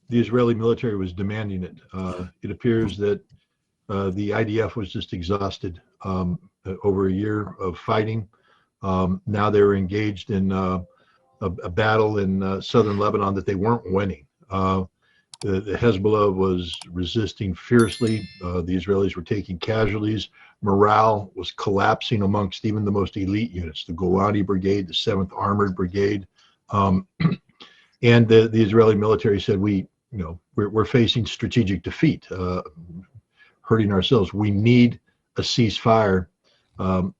the Israeli military was demanding it. It appears that the IDF was just exhausted over a year of fighting. Now they were engaged in a battle in southern Lebanon that they weren't winning. The Hezbollah was resisting fiercely. The Israelis were taking casualties. Morale was collapsing amongst even the most elite units, the Golani Brigade, the 7th Armored Brigade. And the Israeli military said, we're facing strategic defeat, hurting ourselves. We need a ceasefire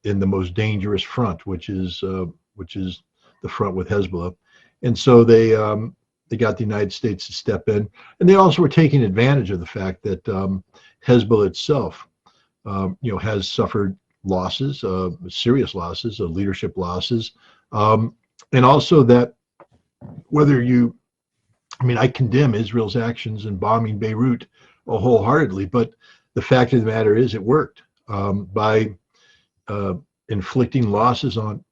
in the most dangerous front, which is the front with Hezbollah. And so they got the United States to step in, and they also were taking advantage of the fact that Hezbollah itself, has suffered losses, serious losses, leadership losses, and also that I condemn Israel's actions in bombing Beirut wholeheartedly, but the fact of the matter is it worked by inflicting losses on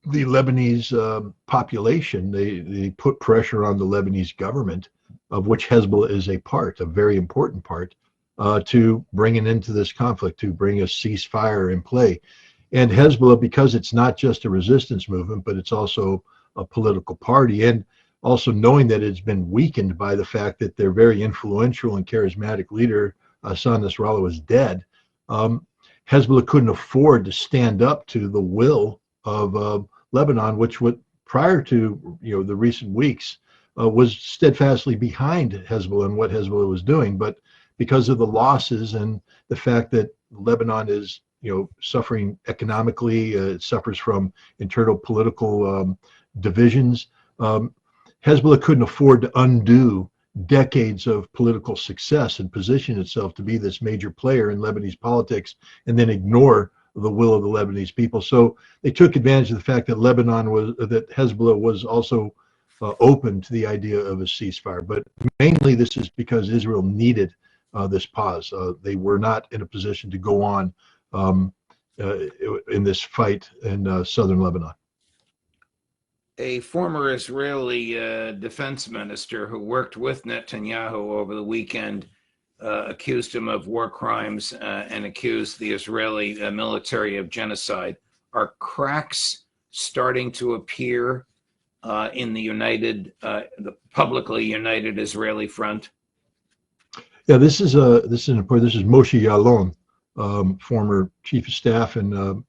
the Lebanese population. They put pressure on the Lebanese government, of which Hezbollah is a part, a very important part, to bring an end to this conflict, to bring a ceasefire in play. And Hezbollah, because it's not just a resistance movement, but it's also a political party, and also knowing that it's been weakened by the fact that their very influential and charismatic leader, Hassan Nasrallah, was dead, Hezbollah couldn't afford to stand up to the will of Lebanon, which prior to the recent weeks was steadfastly behind Hezbollah and what Hezbollah was doing. But because of the losses and the fact that Lebanon is suffering economically, it suffers from internal political divisions, Hezbollah couldn't afford to undo decades of political success and position itself to be this major player in Lebanese politics and then ignore the will of the Lebanese people. So they took advantage of the fact that Hezbollah was also open to the idea of a ceasefire. But mainly this is because Israel needed this pause. They were not in a position to go on in this fight in southern Lebanon. A former Israeli defense minister who worked with Netanyahu over the weekend accused him of war crimes and accused the Israeli military of genocide. Are cracks starting to appear in the publicly united Israeli front? Yeah, this is important. This is Moshe Alyon, former chief of staff and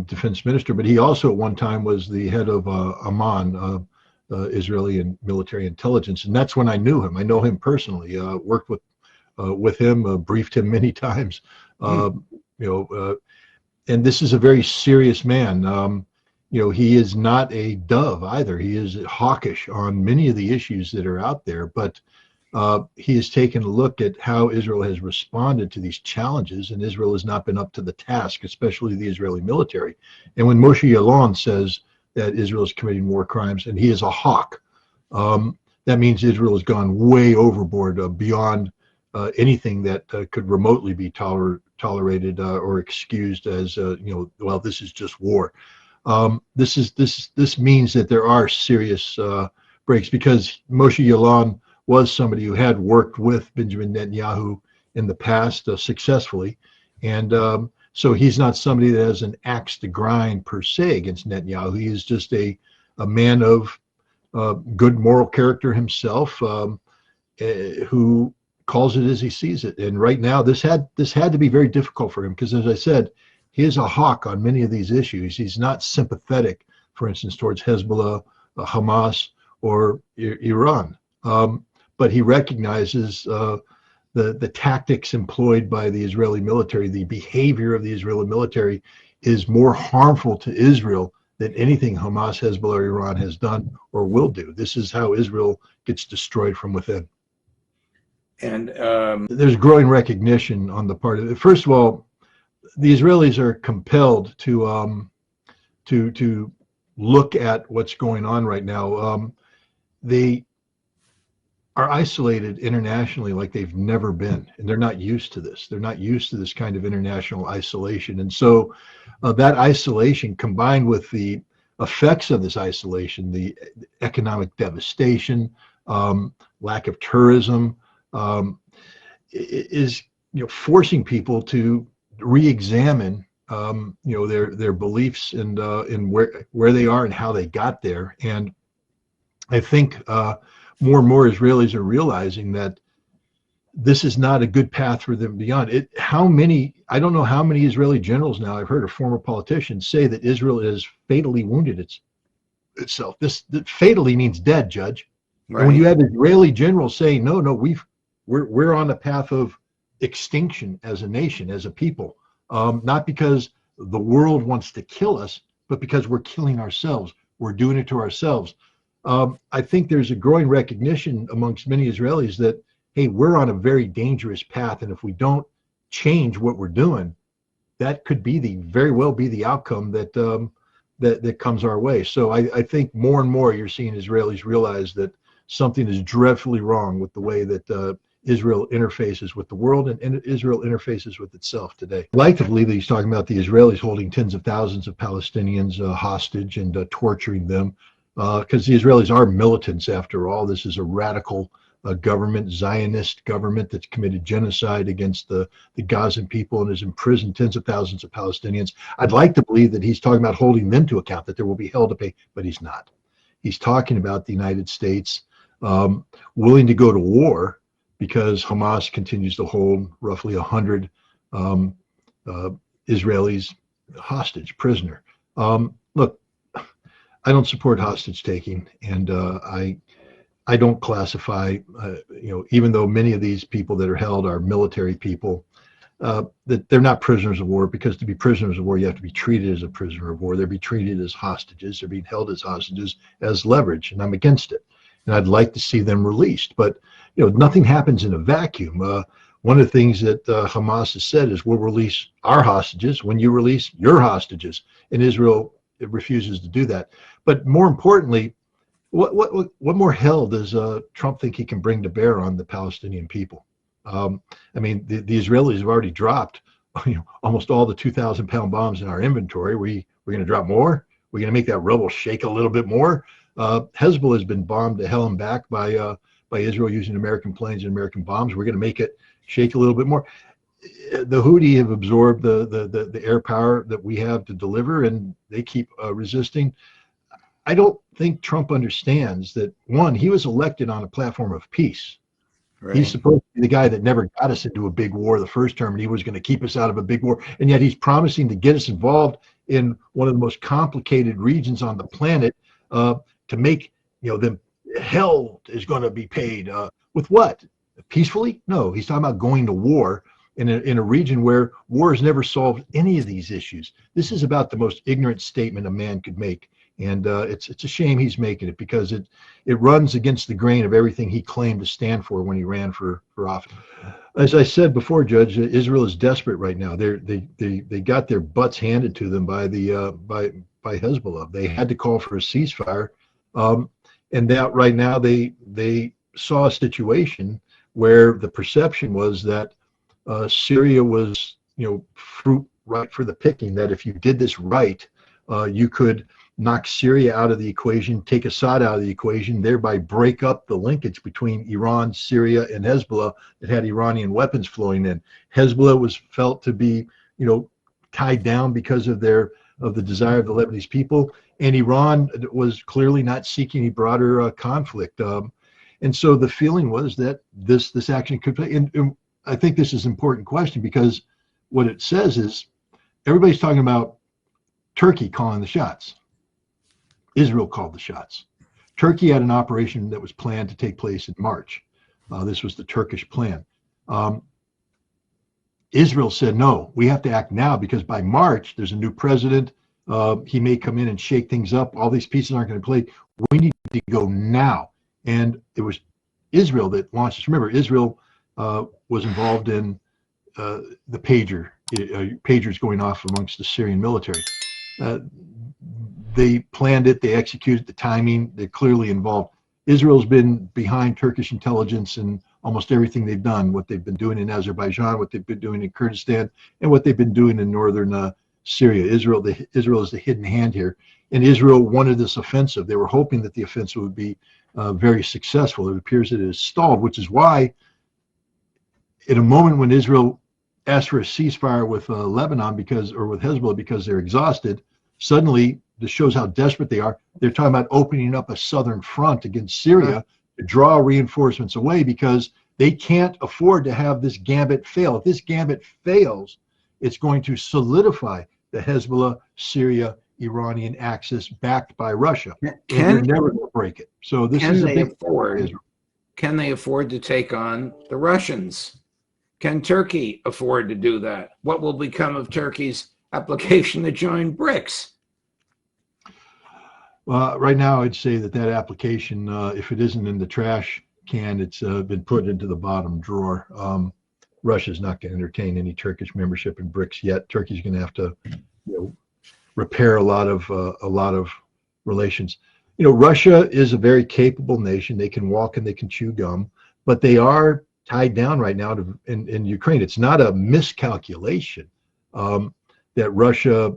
defense minister, but he also at one time was the head of Amman, Israeli and military intelligence, and that's when I knew him. I know him personally. Worked with him, briefed him many times. And this is a very serious man. He is not a dove either. He is hawkish on many of the issues that are out there, but he has taken a look at how Israel has responded to these challenges, and Israel has not been up to the task, especially the Israeli military. And when Moshe Alon says that Israel is committing war crimes, and he is a hawk, that means Israel has gone way overboard, beyond anything that could remotely be tolerated or excused as, well, this is just war. This means that there are serious breaks, because Moshe Alon was somebody who had worked with Benjamin Netanyahu in the past successfully. And so he's not somebody that has an axe to grind per se against Netanyahu. He is just a man of good moral character himself, who calls it as he sees it. And right now, this had to be very difficult for him, because as I said, he is a hawk on many of these issues. He's not sympathetic, for instance, towards Hezbollah, Hamas, or Iran. But he recognizes the tactics employed by the Israeli military, the behavior of the Israeli military is more harmful to Israel than anything Hamas, Hezbollah, or Iran has done or will do. This is how Israel gets destroyed from within. And there's growing recognition on the part of it. First of all, the Israelis are compelled to look at what's going on right now. They are isolated internationally like they've never been, and they're not used to this. They're not used to this kind of international isolation. And so that isolation, combined with the effects of this isolation, the economic devastation, lack of tourism, is forcing people to re-examine their beliefs and in where they are and how they got there. And I think more and more Israelis are realizing that this is not a good path for them beyond it. I don't know how many Israeli generals now I've heard of former politicians say that Israel is fatally wounded itself. That fatally means dead, Judge. Right. And when you have Israeli generals saying, no, we're on a path of extinction as a nation, as a people, not because the world wants to kill us, but because we're killing ourselves. We're doing it to ourselves. I think there's a growing recognition amongst many Israelis that, hey, we're on a very dangerous path, and if we don't change what we're doing, that could be very well be the outcome that comes our way. So I think more and more you're seeing Israelis realize that something is dreadfully wrong with the way that Israel interfaces with the world and Israel interfaces with itself today. I like to believe that he's talking about the Israelis holding tens of thousands of Palestinians hostage and torturing them, because the Israelis are militants after all. This is a radical government, Zionist government that's committed genocide against the Gazan people and has imprisoned tens of thousands of Palestinians. I'd like to believe that he's talking about holding them to account, that there will be hell to pay, but he's not. He's talking about the United States willing to go to war because Hamas continues to hold roughly 100 Israelis hostage, prisoner. Look, I don't support hostage taking, and I don't classify, even though many of these people that are held are military people, that they're not prisoners of war, because to be prisoners of war, you have to be treated as a prisoner of war. They're being treated as hostages. They're being held as hostages, as leverage, and I'm against it. And I'd like to see them released. But, nothing happens in a vacuum. One of the things that Hamas has said is, we'll release our hostages when you release your hostages. And Israel refuses to do that. But more importantly, what more hell does Trump think he can bring to bear on the Palestinian people? I mean, the Israelis have already dropped almost all the 2,000-pound bombs in our inventory. We're going to drop more? We're going to make that rubble shake a little bit more? Hezbollah has been bombed to hell and back by Israel using American planes and American bombs. We're going to make it shake a little bit more. The Houthi have absorbed the air power that we have to deliver, and they keep resisting. I don't think Trump understands that, one, he was elected on a platform of peace. Right. He's supposed to be the guy that never got us into a big war the first term, and he was going to keep us out of a big war. And yet he's promising to get us involved in one of the most complicated regions on the planet to make, them hell is going to be paid. With what? Peacefully? No, he's talking about going to war in a region where war has never solved any of these issues. This is about the most ignorant statement a man could make. And it's a shame he's making it, because it runs against the grain of everything he claimed to stand for when he ran for office. As I said before, Judge, Israel is desperate right now. They got their butts handed to them by Hezbollah. They had to call for a ceasefire, and that right now they saw a situation where the perception was that Syria was fruit ripe for the picking. That if you did this right, you could knock Syria out of the equation, take Assad out of the equation, thereby break up the linkage between Iran, Syria, and Hezbollah that had Iranian weapons flowing in. Hezbollah was felt to be, tied down because of the desire of the Lebanese people, and Iran was clearly not seeking a broader conflict. And so the feeling was that this action could play. And I think this is an important question, because what it says is everybody's talking about Turkey calling the shots. Israel called the shots. Turkey had an operation that was planned to take place in March. This was the Turkish plan. Israel said, no, we have to act now, because by March, there's a new president. He may come in and shake things up. All these pieces aren't going to play. We need to go now. And it was Israel that launched this. Remember, Israel was involved in the pagers going off amongst the Syrian military. They planned it, they executed the timing, they're clearly involved. Israel's been behind Turkish intelligence in almost everything they've done, what they've been doing in Azerbaijan, what they've been doing in Kurdistan, and what they've been doing in northern Syria. Israel is the hidden hand here. And Israel wanted this offensive. They were hoping that the offensive would be very successful. It appears that it is stalled, which is why, in a moment when Israel asked for a ceasefire with Lebanon or with Hezbollah because they're exhausted, suddenly this shows how desperate they are. They're talking about opening up a southern front against Syria to draw reinforcements away because they can't afford to have this gambit fail. If this gambit fails, it's going to solidify the Hezbollah, Syria, Iranian axis backed by Russia. They're never going to break it. So this is a big afford. Can they afford to take on the Russians? Can Turkey afford to do that? What will become of Turkey's application to join BRICS? Right now, I'd say that application, if it isn't in the trash can, it's been put into the bottom drawer. Russia's not going to entertain any Turkish membership in BRICS yet. Turkey's going to have to, repair a lot of relations. Russia is a very capable nation. They can walk and they can chew gum, but they are tied down right now in Ukraine. It's not a miscalculation that Russia,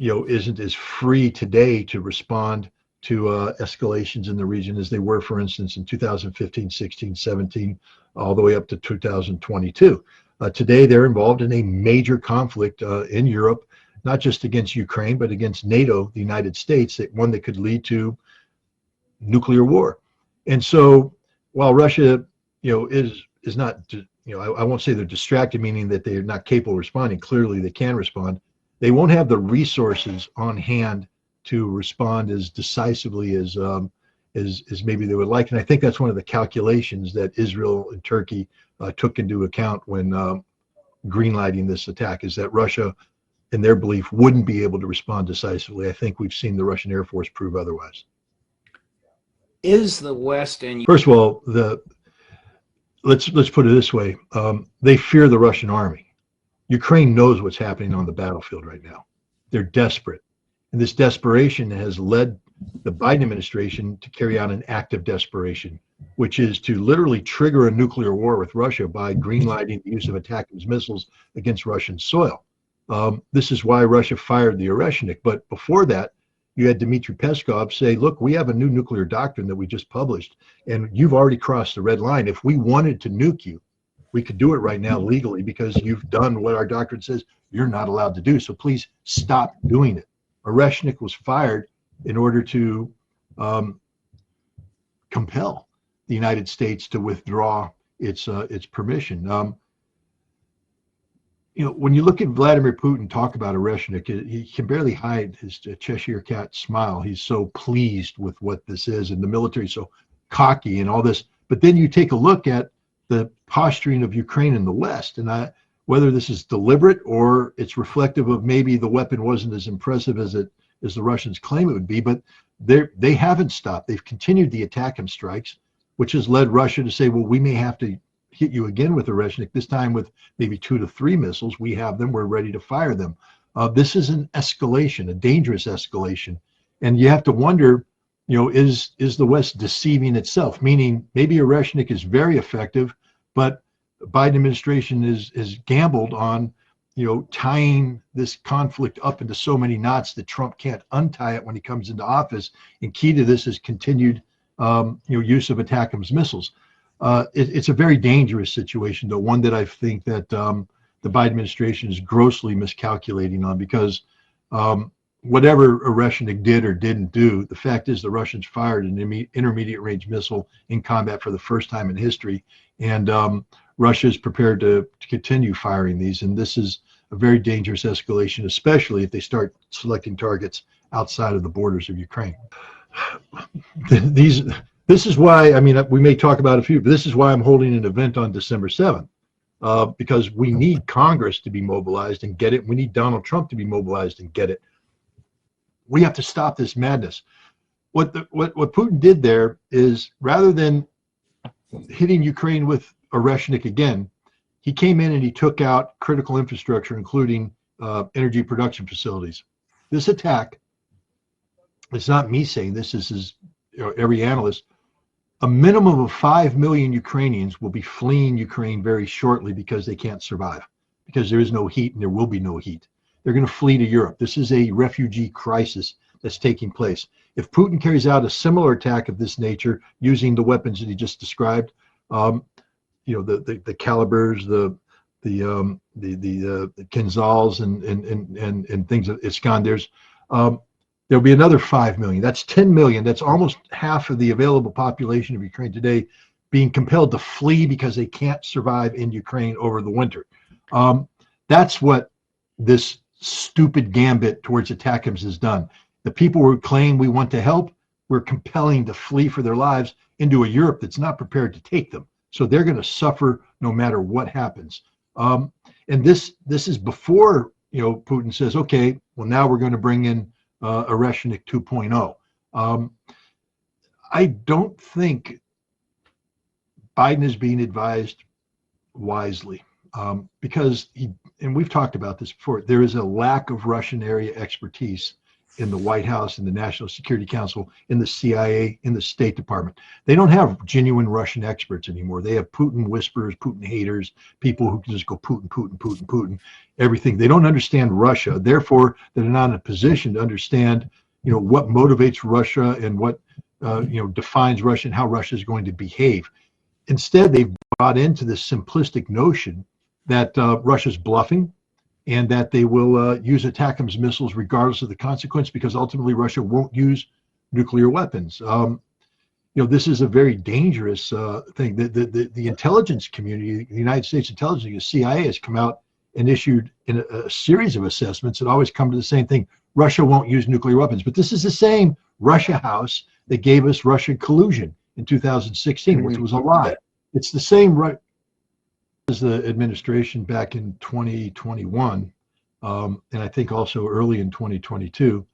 isn't as free today to respond to escalations in the region as they were, for instance, in 2015, 16, 17, all the way up to 2022. Today, they're involved in a major conflict in Europe, not just against Ukraine, but against NATO, the United States, one that could lead to nuclear war. And so while Russia, is not, I won't say they're distracted, meaning that they're not capable of responding. Clearly, they can respond. They won't have the resources on hand to respond as decisively as maybe they would like. And I think that's one of the calculations that Israel and Turkey took into account when greenlighting this attack, is that Russia, in their belief, wouldn't be able to respond decisively. I think we've seen the Russian Air Force prove otherwise. Is the West and first of all, let's put it this way: they fear the Russian army. Ukraine knows what's happening on the battlefield right now. They're desperate, and this desperation has led the Biden administration to carry out an act of desperation, which is to literally trigger a nuclear war with Russia by greenlighting the use of ATACMS missiles against Russian soil. This is why Russia fired the Oreshnik. But before that, you had Dmitry Peskov say, look, we have a new nuclear doctrine that we just published, and you've already crossed the red line. If we wanted to nuke you, we could do it right now legally because you've done what our doctrine says you're not allowed to do. So please stop doing it. Oreshnik was fired in order to compel the United States to withdraw its permission. When you look at Vladimir Putin talk about Oreshnik, he can barely hide his Cheshire cat smile. He's so pleased with what this is, and the military is so cocky and all this. But then you take a look at the posturing of Ukraine in the West, and whether this is deliberate or it's reflective of maybe the weapon wasn't as impressive as the Russians claim it would be, but they haven't stopped. They've continued the ATACMS strikes, which has led Russia to say, well, we may have to hit you again with Oreshnik, this time with maybe 2 to 3 missiles. We have them. We're ready to fire them. This is an escalation, a dangerous escalation. And you have to wonder, is the West deceiving itself? Meaning maybe Oreshnik is very effective, but the Biden administration has gambled on, tying this conflict up into so many knots that Trump can't untie it when he comes into office. And key to this is continued, use of ATACMS missiles. It's a very dangerous situation, though, one that I think that the Biden administration is grossly miscalculating on, because whatever Oreshnik did or didn't do, the fact is the Russians fired an intermediate range missile in combat for the first time in history, and Russia is prepared to continue firing these, and this is a very dangerous escalation, especially if they start selecting targets outside of the borders of Ukraine. This is why, we may talk about a few, but this is why I'm holding an event on December 7th, because we need Congress to be mobilized and get it. We need Donald Trump to be mobilized and get it. We have to stop this madness. What Putin did there is, rather than hitting Ukraine with Oreshnik again, he came in and he took out critical infrastructure, including energy production facilities. This attack, it's not me saying this is every analyst, a minimum of 5 million Ukrainians will be fleeing Ukraine very shortly because they can't survive, because there is no heat and there will be no heat. They're going to flee to Europe. This is a refugee crisis that's taking place. If Putin carries out a similar attack of this nature using the weapons that he just described, the calibers, the Kinzhals and things of Iskanders, there'll be another 5 million. That's 10 million. That's almost half of the available population of Ukraine today being compelled to flee because they can't survive in Ukraine over the winter. That's what this stupid gambit towards ATACMS has done. The people who claim we want to help, we're compelling to flee for their lives into a Europe that's not prepared to take them. So they're going to suffer no matter what happens. And this is before Putin says, okay, well now we're going to bring in Oreshnik 2.0. I don't think Biden is being advised wisely because and we've talked about this before, there is a lack of Russian area expertise in the White House, in the National Security Council, in the CIA, in the State Department. They don't have genuine Russian experts anymore. They have Putin whisperers, Putin haters, people who can just go Putin, Putin, Putin, Putin, everything. They don't understand Russia. Therefore, they're not in a position to understand, what motivates Russia and what, defines Russia and how Russia is going to behave. Instead, they've bought into this simplistic notion that Russia's bluffing, and that they will use ATACMS missiles regardless of the consequence, because ultimately Russia won't use nuclear weapons. This is a very dangerous thing. The intelligence community, the United States intelligence, the CIA, has come out and issued a series of assessments that always come to the same thing: Russia won't use nuclear weapons. But this is the same Russia House that gave us Russian collusion in 2016, which was a lie. It's the same as the administration back in 2021, and I think also early in 2022,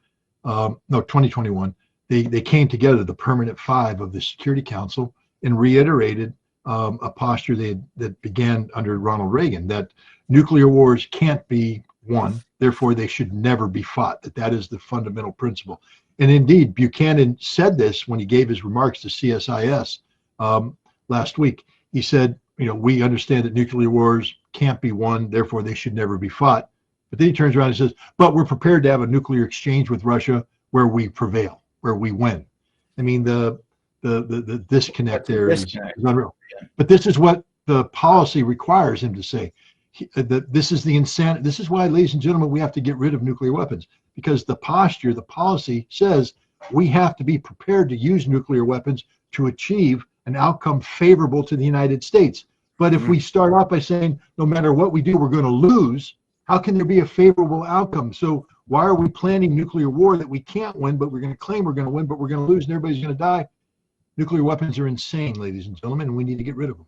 2021, they came together, the permanent five of the Security Council, and reiterated a posture that began under Ronald Reagan, that nuclear wars can't be won, therefore they should never be fought, that is the fundamental principle. And indeed, Buchanan said this when he gave his remarks to CSIS last week. He said, we understand that nuclear wars can't be won, therefore they should never be fought. But then he turns around and says, but we're prepared to have a nuclear exchange with Russia where we prevail, where we win. I mean, the disconnect there is unreal. Yeah. But this is what the policy requires him to say. This is the insanity. This is why, ladies and gentlemen, we have to get rid of nuclear weapons, because the posture, the policy says we have to be prepared to use nuclear weapons to achieve an outcome favorable to the United States. But if we start off by saying, no matter what we do, we're going to lose, how can there be a favorable outcome? So why are we planning nuclear war that we can't win, but we're going to claim we're going to win, but we're going to lose and everybody's going to die? Nuclear weapons are insane, ladies and gentlemen, and we need to get rid of them.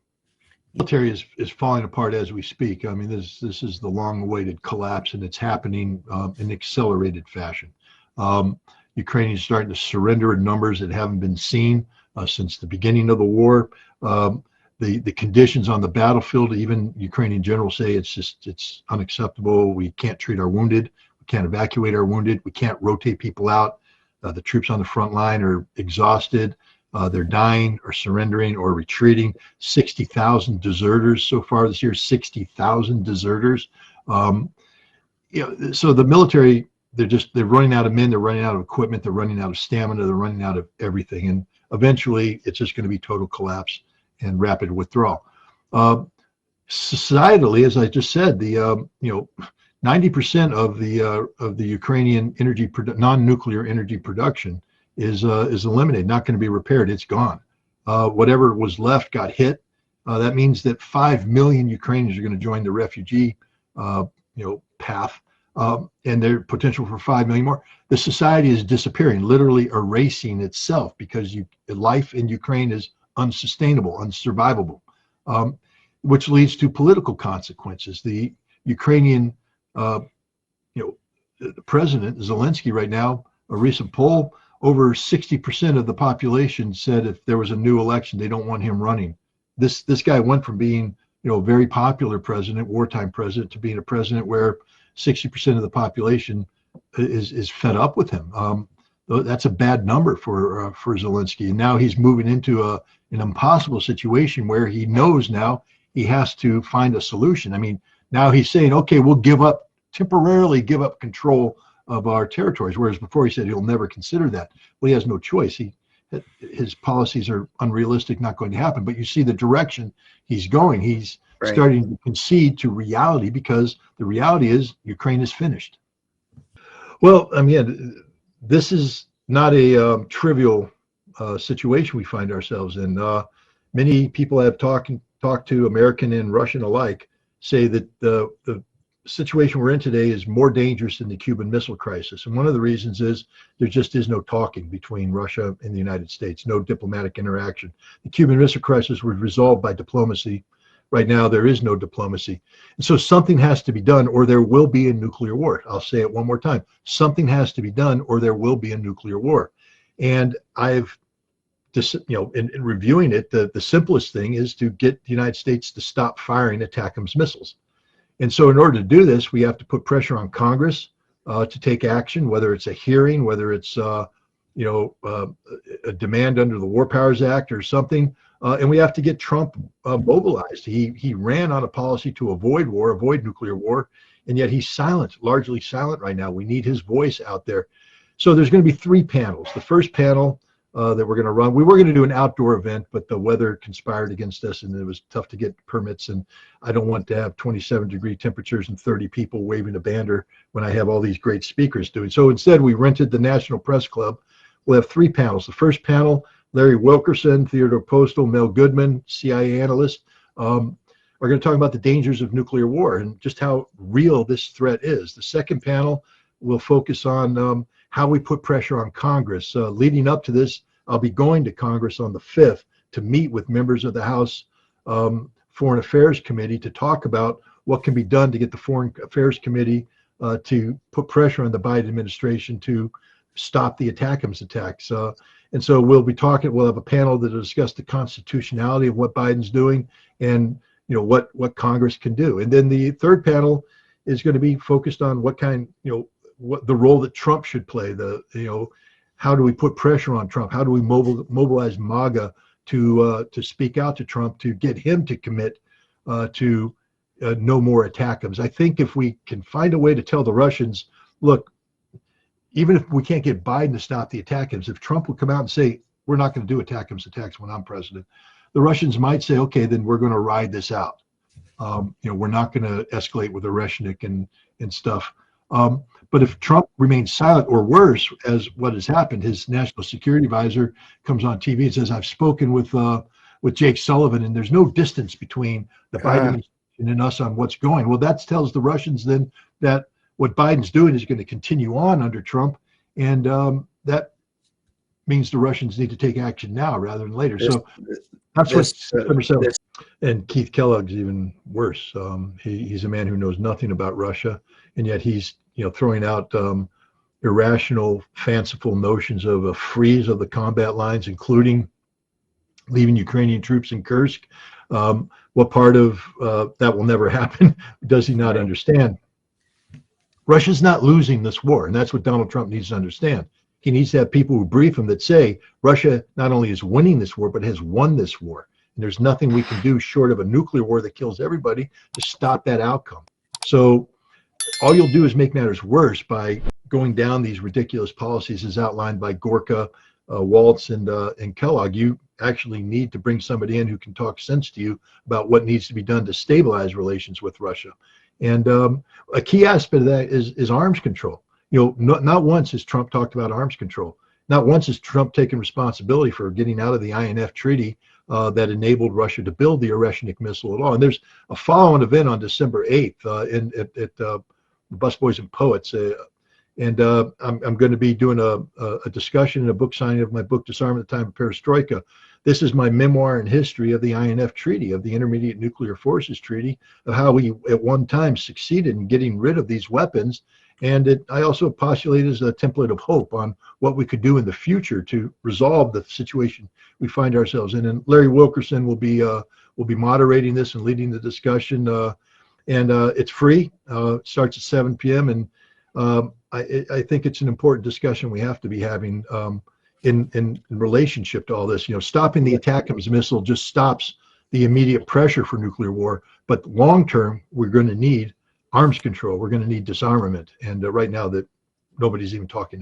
The military is falling apart as we speak. I mean, this is the long-awaited collapse, and it's happening in accelerated fashion. Ukrainians are starting to surrender in numbers that haven't been seen since the beginning of the war. The conditions on the battlefield, even Ukrainian generals say it's unacceptable. We can't treat our wounded. We can't evacuate our wounded. We can't rotate people out. The troops on the front line are exhausted. They're dying or surrendering or retreating. 60,000 deserters so far this year. 60,000 deserters. So the military, they're running out of men. They're running out of equipment. They're running out of stamina. They're running out of everything. And eventually, it's just going to be total collapse and rapid withdrawal. Societally, as I just said, 90% of the Ukrainian energy non-nuclear energy production is eliminated, not going to be repaired. It's gone. Whatever was left got hit. That means that 5 million Ukrainians are going to join the refugee path, and there's potential for 5 million more. The society is disappearing, literally erasing itself, because life in Ukraine is unsustainable, unsurvivable, which leads to political consequences. The Ukrainian, the president Zelensky right now, a recent poll, over 60% of the population said if there was a new election, they don't want him running. This guy went from being, a very popular president, wartime president, to being a president where 60% of the population is fed up with him. That's a bad number for Zelensky. And now he's moving into an impossible situation where he knows now he has to find a solution. I mean, now he's saying, okay, we'll temporarily give up control of our territories, whereas before he said he'll never consider that. Well, he has no choice. His policies are unrealistic, not going to happen. But you see the direction he's going. He's starting to concede to reality, because the reality is Ukraine is finished. Well, I mean, this is not a trivial situation we find ourselves in. Many people I've talked to, American and Russian alike, say that the situation we're in today is more dangerous than the Cuban Missile Crisis. And one of the reasons is there just is no talking between Russia and the United States, no diplomatic interaction. The Cuban Missile Crisis was resolved by diplomacy. Right now, there is no diplomacy. And so something has to be done, or there will be a nuclear war. I'll say it one more time. Something has to be done, or there will be a nuclear war. And I've just, in reviewing it, the simplest thing is to get the United States to stop firing ATACMS missiles. And so in order to do this, we have to put pressure on Congress to take action, whether it's a hearing, whether it's a demand under the War Powers Act or something. And we have to get Trump mobilized. He ran on a policy to avoid war, avoid nuclear war, and yet he's silent, largely silent right now. We need his voice out there. So there's going to be 3 panels. The first panel that we're going to run, we were going to do an outdoor event, but the weather conspired against us, and it was tough to get permits. And I don't want to have 27-degree temperatures and 30 people waving a banner when I have all these great speakers doing. So instead, we rented the National Press Club. We'll have 3 panels. The first panel, Larry Wilkerson, Theodore Postal, Mel Goodman, CIA analyst, are going to talk about the dangers of nuclear war and just how real this threat is. The second panel will focus on how we put pressure on Congress. Leading up to this, I'll be going to Congress on the 5th to meet with members of the House Foreign Affairs Committee to talk about what can be done to get the Foreign Affairs Committee to put pressure on the Biden administration to stop the ATACMS attacks. And so we'll have a panel that will discuss the constitutionality of what Biden's doing and what Congress can do. And then the third panel is going to be focused on what the role that Trump should play. How do we put pressure on Trump? How do we mobilize MAGA to speak out to Trump, to get him to commit to no more ATACMS? I think if we can find a way to tell the Russians, look, even if we can't get Biden to stop the ATACMS, if Trump would come out and say, we're not going to do ATACMS attacks when I'm president, the Russians might say, okay, then we're going to ride this out. We're not going to escalate with Oreshnik and stuff. But if Trump remains silent, or worse, as what has happened, his national security advisor comes on TV and says, I've spoken with Jake Sullivan, and there's no distance between the Biden administration and us on what's going. Well, that tells the Russians then that what Biden's doing is going to continue on under Trump, and that means the Russians need to take action now rather than later. So that's what September 7th. And Keith Kellogg's even worse. He's a man who knows nothing about Russia, and yet he's throwing out irrational, fanciful notions of a freeze of the combat lines, including leaving Ukrainian troops in Kursk. What part of that will never happen does he not understand? Russia's not losing this war, and that's what Donald Trump needs to understand. He needs to have people who brief him that say Russia not only is winning this war, but has won this war. And there's nothing we can do short of a nuclear war that kills everybody to stop that outcome. So all you'll do is make matters worse by going down these ridiculous policies as outlined by Gorka, Waltz, and Kellogg. You actually need to bring somebody in who can talk sense to you about what needs to be done to stabilize relations with Russia. And a key aspect of that is arms control. Not once has Trump talked about arms control. Not once has Trump taken responsibility for getting out of the INF treaty that enabled Russia to build the Oreshnik missile at all. And there's a follow-on event on December 8th at the Busboys and Poets. I'm going to be doing a discussion and a book signing of my book, Disarmament at the Time of Perestroika. This is my memoir and history of the INF Treaty, of the Intermediate Nuclear Forces Treaty, of how we at one time succeeded in getting rid of these weapons. And I also postulate as a template of hope on what we could do in the future to resolve the situation we find ourselves in. And Larry Wilkerson will be moderating this and leading the discussion. It's free. It starts at 7 p.m. And I think it's an important discussion we have to be having in relationship to all this. Stopping the ATACMS missile just stops the immediate pressure for nuclear war. But long term, we're going to need arms control. We're going to need disarmament. And right now, that nobody's even talking